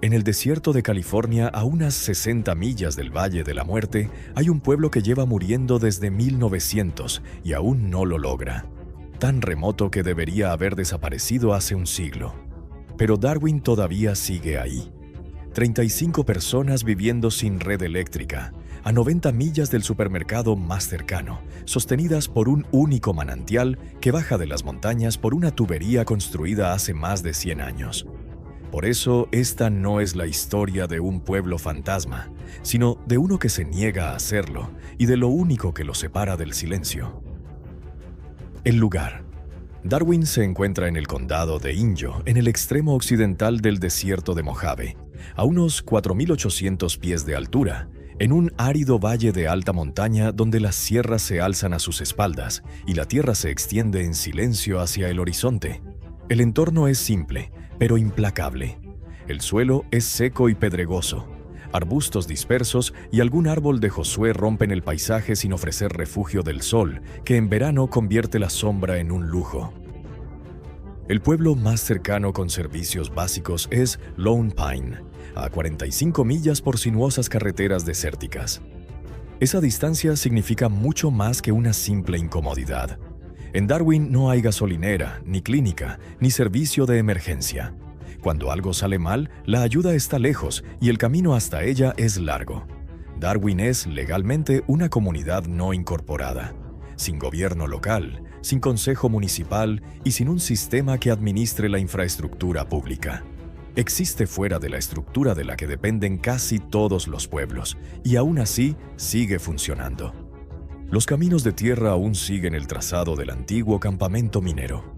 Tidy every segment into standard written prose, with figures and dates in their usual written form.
En el desierto de California, a unas 60 millas del Valle de la Muerte, hay un pueblo que lleva muriendo desde 1900 y aún no lo logra. Tan remoto que debería haber desaparecido hace un siglo. Pero Darwin todavía sigue ahí. 35 personas viviendo sin red eléctrica, a 90 millas del supermercado más cercano, sostenidas por un único manantial que baja de las montañas por una tubería construida hace más de 100 años. Por eso, esta no es la historia de un pueblo fantasma, sino de uno que se niega a hacerlo y de lo único que lo separa del silencio. El lugar. Darwin se encuentra en el condado de Inyo, en el extremo occidental del desierto de Mojave, a unos 4.800 pies de altura, en un árido valle de alta montaña donde las sierras se alzan a sus espaldas y la tierra se extiende en silencio hacia el horizonte. El entorno es simple, pero implacable. El suelo es seco y pedregoso. Arbustos dispersos y algún árbol de Josué rompen el paisaje sin ofrecer refugio del sol, que en verano convierte la sombra en un lujo. El pueblo más cercano con servicios básicos es Lone Pine, a 45 millas por sinuosas carreteras desérticas. Esa distancia significa mucho más que una simple incomodidad. En Darwin no hay gasolinera, ni clínica, ni servicio de emergencia. Cuando algo sale mal, la ayuda está lejos y el camino hasta ella es largo. Darwin es, legalmente, una comunidad no incorporada, sin gobierno local, sin consejo municipal y sin un sistema que administre la infraestructura pública. Existe fuera de la estructura de la que dependen casi todos los pueblos, y aún así sigue funcionando. Los caminos de tierra aún siguen el trazado del antiguo campamento minero.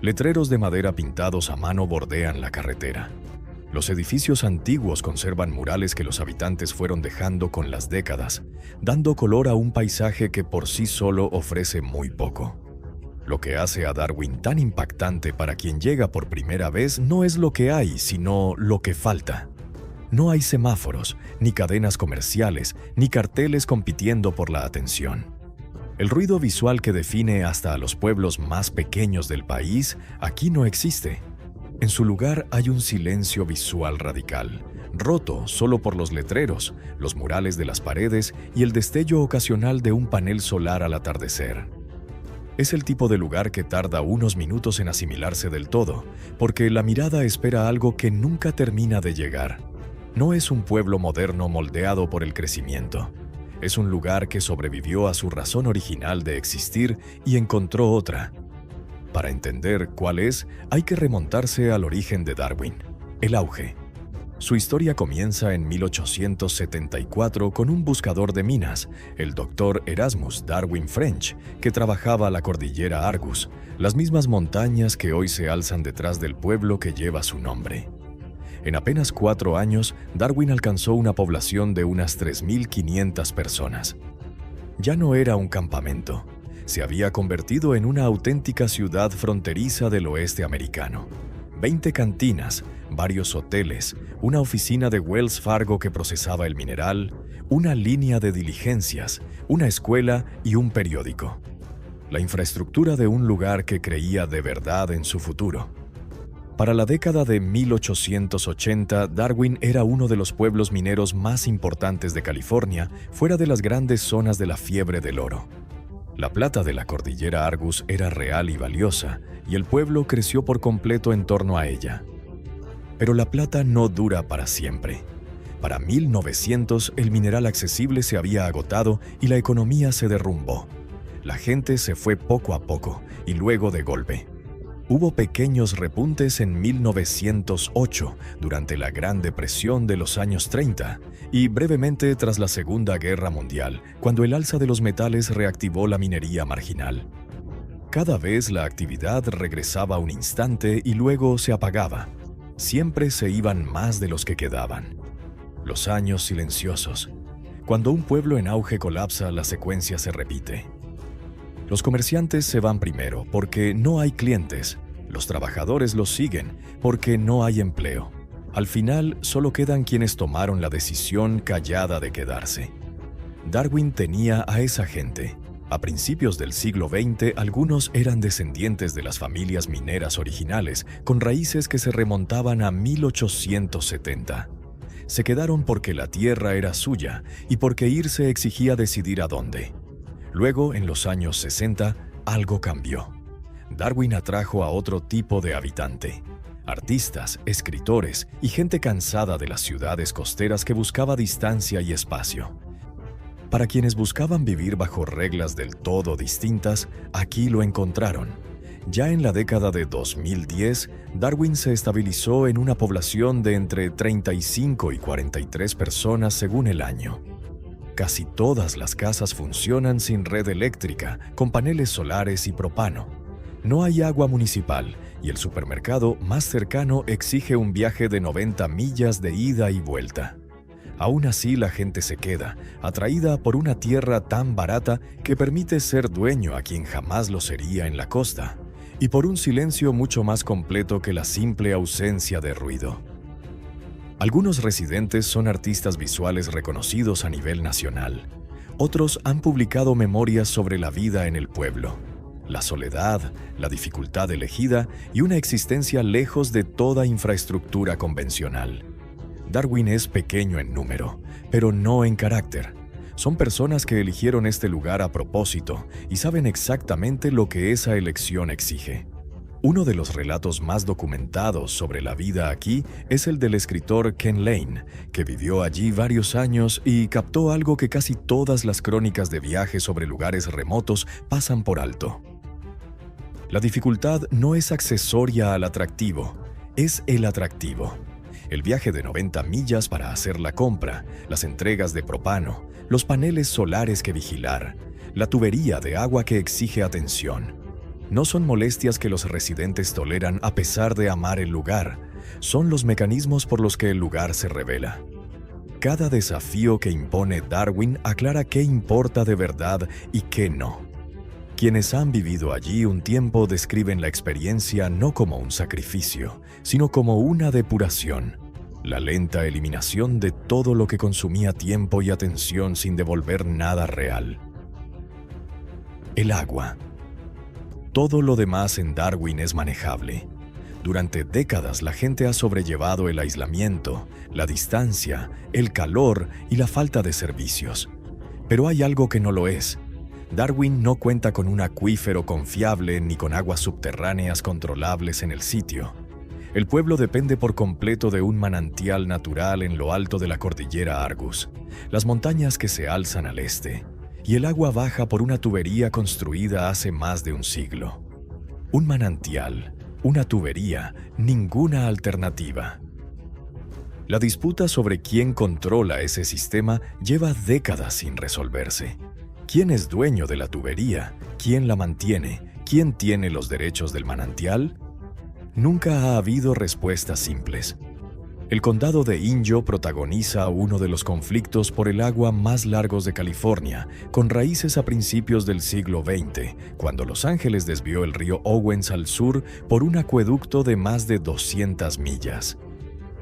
Letreros de madera pintados a mano bordean la carretera. Los edificios antiguos conservan murales que los habitantes fueron dejando con las décadas, dando color a un paisaje que por sí solo ofrece muy poco. Lo que hace a Darwin tan impactante para quien llega por primera vez no es lo que hay, sino lo que falta. No hay semáforos, ni cadenas comerciales, ni carteles compitiendo por la atención. El ruido visual que define hasta a los pueblos más pequeños del país aquí no existe. En su lugar hay un silencio visual radical, roto solo por los letreros, los murales de las paredes y el destello ocasional de un panel solar al atardecer. Es el tipo de lugar que tarda unos minutos en asimilarse del todo, porque la mirada espera algo que nunca termina de llegar. No es un pueblo moderno moldeado por el crecimiento. Es un lugar que sobrevivió a su razón original de existir y encontró otra. Para entender cuál es, hay que remontarse al origen de Darwin, el auge. Su historia comienza en 1874 con un buscador de minas, el Dr. Erasmus Darwin French, que trabajaba la cordillera Argus, las mismas montañas que hoy se alzan detrás del pueblo que lleva su nombre. En apenas 4 años, Darwin alcanzó una población de unas 3.500 personas. Ya no era un campamento, se había convertido en una auténtica ciudad fronteriza del oeste americano. 20 cantinas, varios hoteles, una oficina de Wells Fargo que procesaba el mineral, una línea de diligencias, una escuela y un periódico. La infraestructura de un lugar que creía de verdad en su futuro. Para la década de 1880, Darwin era uno de los pueblos mineros más importantes de California, fuera de las grandes zonas de la fiebre del oro. La plata de la cordillera Argus era real y valiosa, y el pueblo creció por completo en torno a ella. Pero la plata no dura para siempre. Para 1900, el mineral accesible se había agotado y la economía se derrumbó. La gente se fue poco a poco, y luego de golpe. Hubo pequeños repuntes en 1908, durante la Gran Depresión de los años 30, y brevemente tras la Segunda Guerra Mundial, cuando el alza de los metales reactivó la minería marginal. Cada vez la actividad regresaba un instante y luego se apagaba. Siempre se iban más de los que quedaban. Los años silenciosos. Cuando un pueblo en auge colapsa, la secuencia se repite. Los comerciantes se van primero porque no hay clientes. Los trabajadores los siguen porque no hay empleo. Al final, solo quedan quienes tomaron la decisión callada de quedarse. Darwin tenía a esa gente, A principios del siglo XX, algunos eran descendientes de las familias mineras originales, con raíces que se remontaban a 1870. Se quedaron porque la tierra era suya y porque irse exigía decidir a dónde. Luego, en los años 60, algo cambió. Darwin atrajo a otro tipo de habitante. Artistas, escritores y gente cansada de las ciudades costeras que buscaba distancia y espacio. Para quienes buscaban vivir bajo reglas del todo distintas, aquí lo encontraron. Ya en la década de 2010, Darwin se estabilizó en una población de entre 35 y 43 personas según el año. Casi todas las casas funcionan sin red eléctrica, con paneles solares y propano. No hay agua municipal y el supermercado más cercano exige un viaje de 90 millas de ida y vuelta. Aún así, la gente se queda, atraída por una tierra tan barata que permite ser dueño a quien jamás lo sería en la costa, y por un silencio mucho más completo que la simple ausencia de ruido. Algunos residentes son artistas visuales reconocidos a nivel nacional. Otros han publicado memorias sobre la vida en el pueblo, la soledad, la dificultad elegida y una existencia lejos de toda infraestructura convencional. Darwin es pequeño en número, pero no en carácter. Son personas que eligieron este lugar a propósito y saben exactamente lo que esa elección exige. Uno de los relatos más documentados sobre la vida aquí es el del escritor Ken Lane, que vivió allí varios años y captó algo que casi todas las crónicas de viajes sobre lugares remotos pasan por alto. La dificultad no es accesoria al atractivo, es el atractivo. El viaje de 90 millas para hacer la compra, las entregas de propano, los paneles solares que vigilar, la tubería de agua que exige atención. No son molestias que los residentes toleran a pesar de amar el lugar, son los mecanismos por los que el lugar se revela. Cada desafío que impone Darwin aclara qué importa de verdad y qué no. Quienes han vivido allí un tiempo describen la experiencia no como un sacrificio, sino como una depuración, la lenta eliminación de todo lo que consumía tiempo y atención sin devolver nada real. El agua. Todo lo demás en Darwin es manejable. Durante décadas la gente ha sobrellevado el aislamiento, la distancia, el calor y la falta de servicios. Pero hay algo que no lo es. Darwin no cuenta con un acuífero confiable ni con aguas subterráneas controlables en el sitio. El pueblo depende por completo de un manantial natural en lo alto de la cordillera Argus, las montañas que se alzan al este, y el agua baja por una tubería construida hace más de un siglo. Un manantial, una tubería, ninguna alternativa. La disputa sobre quién controla ese sistema lleva décadas sin resolverse. ¿Quién es dueño de la tubería? ¿Quién la mantiene? ¿Quién tiene los derechos del manantial? Nunca ha habido respuestas simples. El condado de Inyo protagoniza uno de los conflictos por el agua más largos de California, con raíces a principios del siglo XX, cuando Los Ángeles desvió el río Owens al sur por un acueducto de más de 200 millas.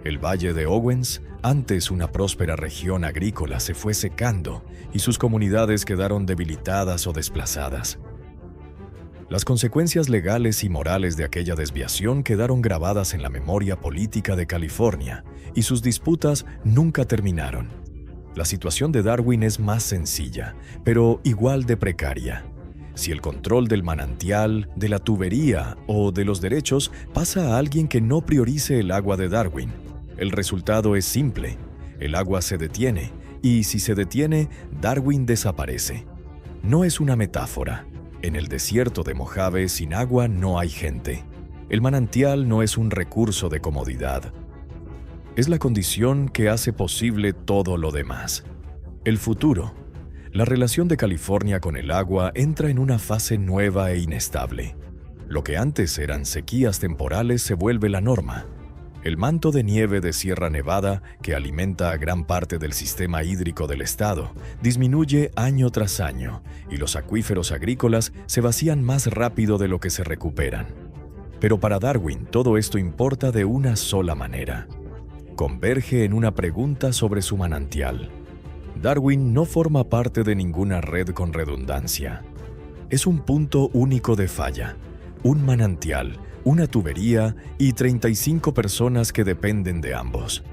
El valle de Owens, antes una próspera región agrícola, se fue secando y sus comunidades quedaron debilitadas o desplazadas. Las consecuencias legales y morales de aquella desviación quedaron grabadas en la memoria política de California y sus disputas nunca terminaron. La situación de Darwin es más sencilla, pero igual de precaria. Si el control del manantial, de la tubería o de los derechos pasa a alguien que no priorice el agua de Darwin, el resultado es simple: el agua se detiene, y si se detiene, Darwin desaparece. No es una metáfora. En el desierto de Mojave, sin agua no hay gente. El manantial no es un recurso de comodidad. Es la condición que hace posible todo lo demás. El futuro. La relación de California con el agua entra en una fase nueva e inestable. Lo que antes eran sequías temporales se vuelve la norma. El manto de nieve de Sierra Nevada, que alimenta a gran parte del sistema hídrico del estado, disminuye año tras año, y los acuíferos agrícolas se vacían más rápido de lo que se recuperan. Pero para Darwin todo esto importa de una sola manera. Converge en una pregunta sobre su manantial. Darwin no forma parte de ninguna red con redundancia. Es un punto único de falla, un manantial, una tubería y 35 personas que dependen de ambos.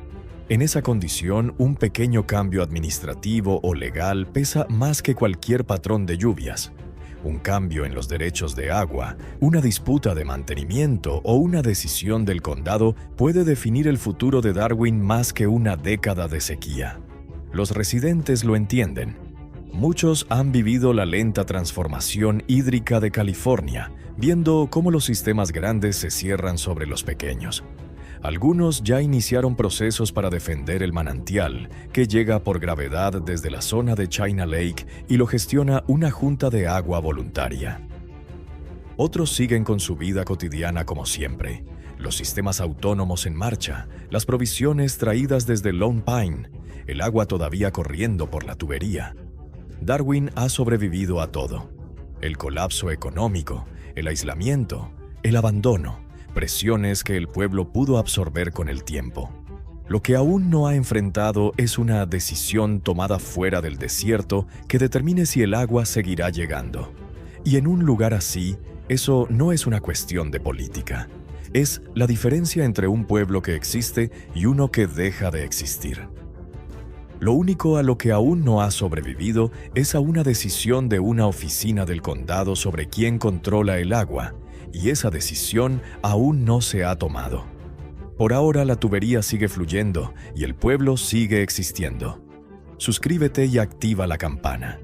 En esa condición, un pequeño cambio administrativo o legal pesa más que cualquier patrón de lluvias. Un cambio en los derechos de agua, una disputa de mantenimiento o una decisión del condado puede definir el futuro de Darwin más que una década de sequía. Los residentes lo entienden. Muchos han vivido la lenta transformación hídrica de California, viendo cómo los sistemas grandes se cierran sobre los pequeños. Algunos ya iniciaron procesos para defender el manantial, que llega por gravedad desde la zona de China Lake y lo gestiona una junta de agua voluntaria. Otros siguen con su vida cotidiana como siempre. Los sistemas autónomos en marcha, las provisiones traídas desde Lone Pine, el agua todavía corriendo por la tubería. Darwin ha sobrevivido a todo. El colapso económico, el aislamiento, el abandono, presiones que el pueblo pudo absorber con el tiempo. Lo que aún no ha enfrentado es una decisión tomada fuera del desierto que determine si el agua seguirá llegando. Y en un lugar así, eso no es una cuestión de política. Es la diferencia entre un pueblo que existe y uno que deja de existir. Lo único a lo que aún no ha sobrevivido es a una decisión de una oficina del condado sobre quién controla el agua, y esa decisión aún no se ha tomado. Por ahora la tubería sigue fluyendo y el pueblo sigue existiendo. Suscríbete y activa la campana.